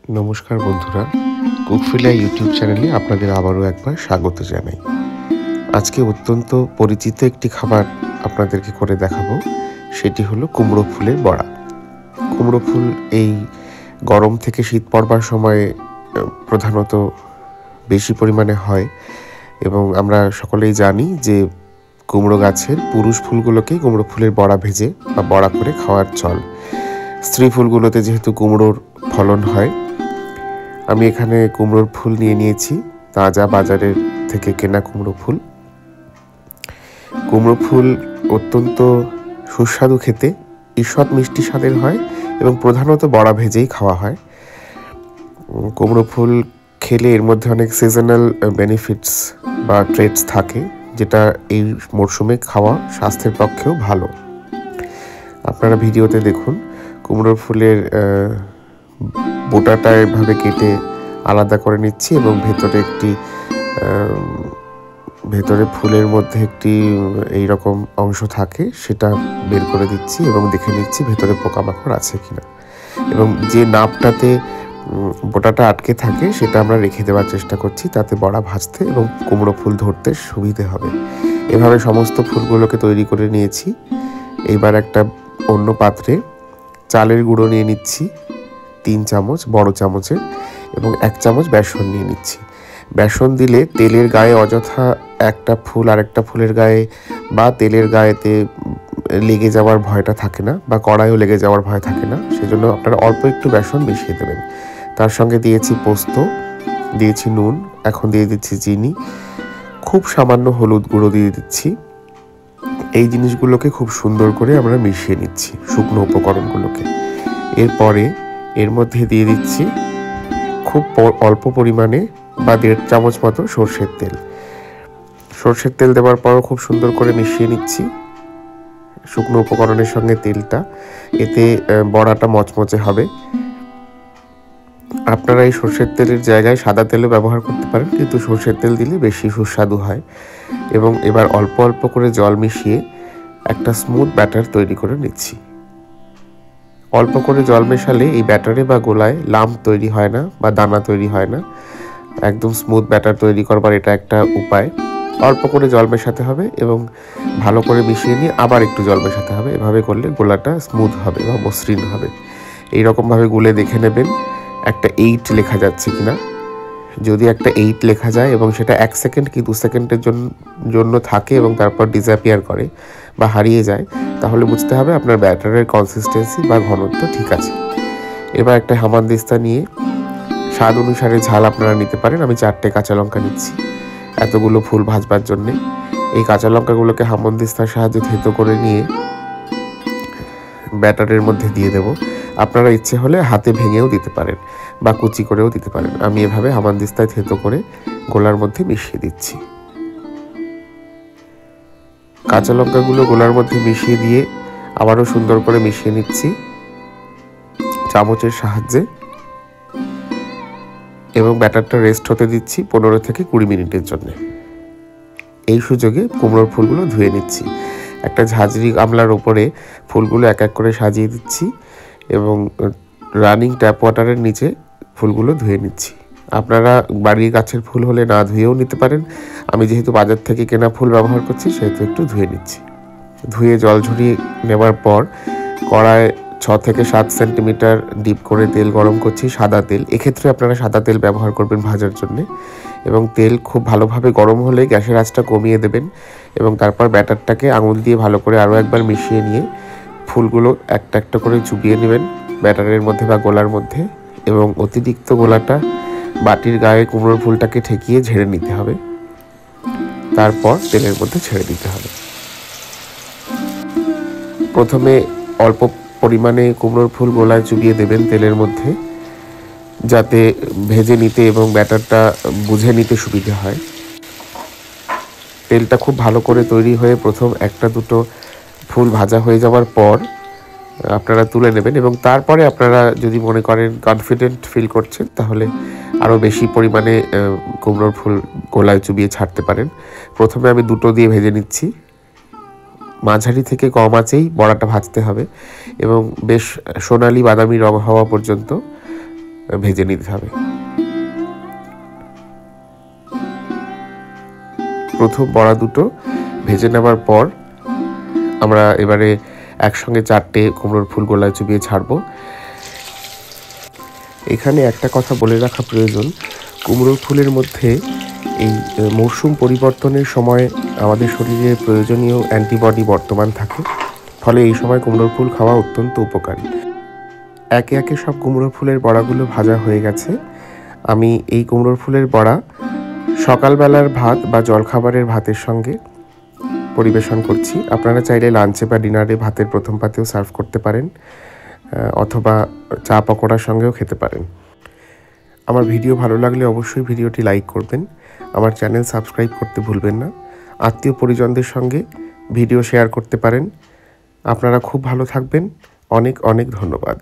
নমস্কার বন্ধুরা, কুকফিলা ইউটিউব চ্যানেলে আপনাদের আবারও একবার স্বাগত জানাই। আজকে অত্যন্ত পরিচিত একটি খাবার আপনাদেরকে করে দেখাবো, সেটি হলো কুমড়ো ফুলের বড়া। কুমড়ো ফুল এই গরম থেকে শীত পড়বার সময়ে প্রধানত বেশি পরিমাণে হয় এবং আমরা সকলেই জানি যে কুমড়ো গাছের পুরুষ ফুলগুলোকেই কুমড়ো ফুলের বড়া ভেজে বা বড়া করে খাওয়ার চল। স্ত্রী ফুলগুলোতে যেহেতু কুমড়োর ফলন হয়, আমি এখানে কুমড়োর ফুল নিয়ে নিয়েছি, তাজা বাজারের থেকে কেনা কুমড়ো ফুল। কুমড়ো ফুল অত্যন্ত সুস্বাদু খেতে, ঈষৎ মিষ্টি স্বাদের হয় এবং প্রধানত বড়া ভেজেই খাওয়া হয়। কুমড়ো ফুল খেলে এর মধ্যে অনেক সিজনাল বেনিফিটস বা ট্রেটস থাকে, যেটা এই মরশুমে খাওয়া স্বাস্থ্যের পক্ষেও ভালো। আপনারা ভিডিওতে দেখুন, কুমড়োর ফুলের বোটাটা এভাবে কেটে আলাদা করে নিচ্ছি এবং ভেতরে ফুলের মধ্যে একটি এইরকম অংশ থাকে, সেটা বের করে দিচ্ছি এবং দেখে নিচ্ছি ভেতরে পোকামাকড় আছে কিনা, এবং যে নাপটাতে বোটাটা আটকে থাকে সেটা আমরা রেখে দেওয়ার চেষ্টা করছি, তাতে বড়া ভাজতে এবং কুমড়ো ফুল ধরতে সুবিধে হবে। এভাবে সমস্ত ফুলগুলোকে তৈরি করে নিয়েছি। এইবার একটা অন্য পাত্রে চালের গুঁড়ো নিয়ে নিচ্ছি 3 চামচ বড় চামচের, এবং 1 চামচ বেসন নিয়ে নিচ্ছি। বেসন দিলে তেলের গায়ে অযথা একটা ফুল আরেকটা ফুলের গায়ে বা তেলের গায়েতে লেগে যাওয়ার ভয়টা থাকে না, বা কড়াইও লেগে যাওয়ার ভয় থাকে না। সেজন্য আপনারা অল্প একটু বেসন মিশিয়ে দেবেন। তার সঙ্গে দিয়েছি পোস্ত, দিয়েছি নুন, এখন দিয়ে দিচ্ছি চিনি, খুব সামান্য হলুদ গুঁড়ো দিয়ে দিচ্ছি। এই জিনিসগুলোকে খুব সুন্দর করে আমরা মিশিয়ে নিচ্ছি, শুকনো উপকরণগুলোকে। এরপরে এর মধ্যে দিয়ে দিচ্ছি খুব অল্প পরিমাণে বা 1.5 চামচ মতো সর্ষের তেল। সর্ষের তেল দেওয়ার পরও খুব সুন্দর করে মিশিয়ে নিচ্ছি শুকনো উপকরণের সঙ্গে তেলটা, এতে বড়াটা মচমচে হবে। আপনারা এই সর্ষের তেলের জায়গায় সাদা তেলও ব্যবহার করতে পারেন, কিন্তু সর্ষের তেল দিলে বেশি সুস্বাদু হয়। এবং এবার অল্প অল্প করে জল মিশিয়ে একটা স্মুথ ব্যাটার তৈরি করে নিচ্ছি। অল্প করে জল মেশালে এই ব্যাটারে বা গোলায় লাম্প তৈরি হয় না বা দানা তৈরি হয় না। একদম স্মুথ ব্যাটার তৈরি করবার এটা একটা উপায়। অল্প করে জল মেশাতে হবে এবং ভালো করে মিশিয়ে নিয়ে আবার একটু জল মেশাতে হবে। এভাবে করলে গোলাটা স্মুথ হবে বা মসৃণ হবে। এইরকমভাবে গুলে দেখে নেবেন একটা 8 লেখা যাচ্ছে কিনা। যদি একটা 8 লেখা যায় এবং সেটা 1 সেকেন্ড কি 2 সেকেন্ডের জন্য থাকে এবং তারপর ডিসঅ্যাপিয়ার করে বা হারিয়ে যায়, তাহলে বুঝতে হবে আপনার ব্যাটারের কনসিস্টেন্সি বা ঘনত্ব ঠিক আছে। এবার একটা হামানদিস্তা নিয়ে স্বাদ অনুসারে ঝাল আপনারা নিতে পারেন। আমি 4টে কাঁচা লঙ্কা নিচ্ছি এতগুলো ফুল ভাজবার জন্যে। এই কাঁচা লঙ্কাগুলোকে হামানদিস্তার সাহায্যে থেতো করে নিয়ে ব্যাটারের মধ্যে দিয়ে দেব। আপনারা ইচ্ছে হলে হাতে ভেঙেও দিতে পারেন বা কুচি করেও দিতে পারেন। আমি এভাবে হামানদিস্তায় থেতো করে গোলার মধ্যে মিশিয়ে দিচ্ছি। কাঁচা লঙ্কাগুলো গোলার মধ্যে মিশিয়ে দিয়ে আবারও সুন্দর করে মিশিয়ে নিচ্ছি চামচের সাহায্যে, এবং ব্যাটারটা রেস্ট হতে দিচ্ছি 15 থেকে 20 মিনিটের জন্য। এই সুযোগে কুমড়োর ফুলগুলো ধুয়ে নিচ্ছি। একটা ঝাঁঝরি গামলার ওপরে ফুলগুলো এক এক করে সাজিয়ে দিচ্ছি এবং রানিং ট্যাপ ওয়াটারের নিচে ফুলগুলো ধুয়ে নিচ্ছি। আপনারা বাড়ির গাছের ফুল হলে না ধুয়েও নিতে পারেন। আমি যেহেতু বাজার থেকে কেনা ফুল ব্যবহার করছি, সেহেতু একটু ধুয়ে নিচ্ছি। ধুয়ে জল ঝরিয়ে নেওয়ার পর কড়ায় 6 থেকে 7 সেন্টিমিটার ডিপ করে তেল গরম করছি, সাদা তেল। এক্ষেত্রে আপনারা সাদা তেল ব্যবহার করবেন ভাজার জন্যে। এবং তেল খুব ভালোভাবে গরম হলে গ্যাসের আঁচটা কমিয়ে দেবেন এবং তারপর ব্যাটারটাকে আঙুল দিয়ে ভালো করে আরও একবার মিশিয়ে নিয়ে ফুলগুলো একটা একটা করে চুবিয়ে নেবেন ব্যাটারের মধ্যে বা গোলার মধ্যে, এবং অতিরিক্ত গোলাটা বাটির গায়ে কুমড়োর ফুলটাকে ঠেকিয়ে ঝেড়ে নিতে হবে। তারপর তেলের মধ্যে ছেড়ে দিতে হবে। প্রথমে অল্প পরিমাণে কুমড়োর ফুল গোলায় চুবিয়ে দেবেন তেলের মধ্যে, যাতে ভেজে নিতে এবং ব্যাটারটা বুঝে নিতে সুবিধে হয়। তেলটা খুব ভালো করে তৈরি হয়ে প্রথম 1-2 ফুল ভাজা হয়ে যাওয়ার পর আপনারা তুলে নেবেন, এবং তারপরে আপনারা যদি মনে করেন কনফিডেন্ট ফিল করছেন, তাহলে আরও বেশি পরিমাণে কুমড়োর ফুল গোলায় চুবিয়ে ছাড়তে পারেন। প্রথমে আমি 2টো দিয়ে ভেজে নিচ্ছি। মাঝারি থেকে কম আঁচেই বড়াটা ভাজতে হবে এবং বেশ সোনালি বাদামি রং হওয়া পর্যন্ত ভেজে নিতে হবে। প্রথম বড়া দুটো ভেজে নেওয়ার পর আমরা এবারে একসঙ্গে 4টে কুমড়োর ফুল গোলায় চুবিয়ে ছাড়বো। এখানে একটা কথা বলে রাখা প্রয়োজন, কুমড়োর ফুলের মধ্যে এই মরশুম পরিবর্তনের সময় আমাদের শরীরে প্রয়োজনীয় অ্যান্টিবডি বর্তমান থাকে, ফলে এই সময় কুমড়োর ফুল খাওয়া অত্যন্ত উপকারী। একে একে সব কুমড়োর ফুলের বড়াগুলো ভাজা হয়ে গেছে। আমি এই কুমড়োর ফুলের বড়া সকালবেলার ভাত বা জলখাবারের ভাতের সঙ্গে পরিবেশন করছি। আপনারা চাইলে লাঞ্চে বা ডিনারে ভাতের প্রথম পাতেও সার্ভ করতে পারেন, অথবা চা পকোড়ার সঙ্গেও খেতে পারেন। আমার ভিডিও ভালো লাগলে অবশ্যই ভিডিওটি লাইক করবেন, আমার চ্যানেল সাবস্ক্রাইব করতে ভুলবেন না, আত্মীয় পরিজনদের সঙ্গে ভিডিও শেয়ার করতে পারেন। আপনারা খুব ভালো থাকবেন। অনেক অনেক ধন্যবাদ।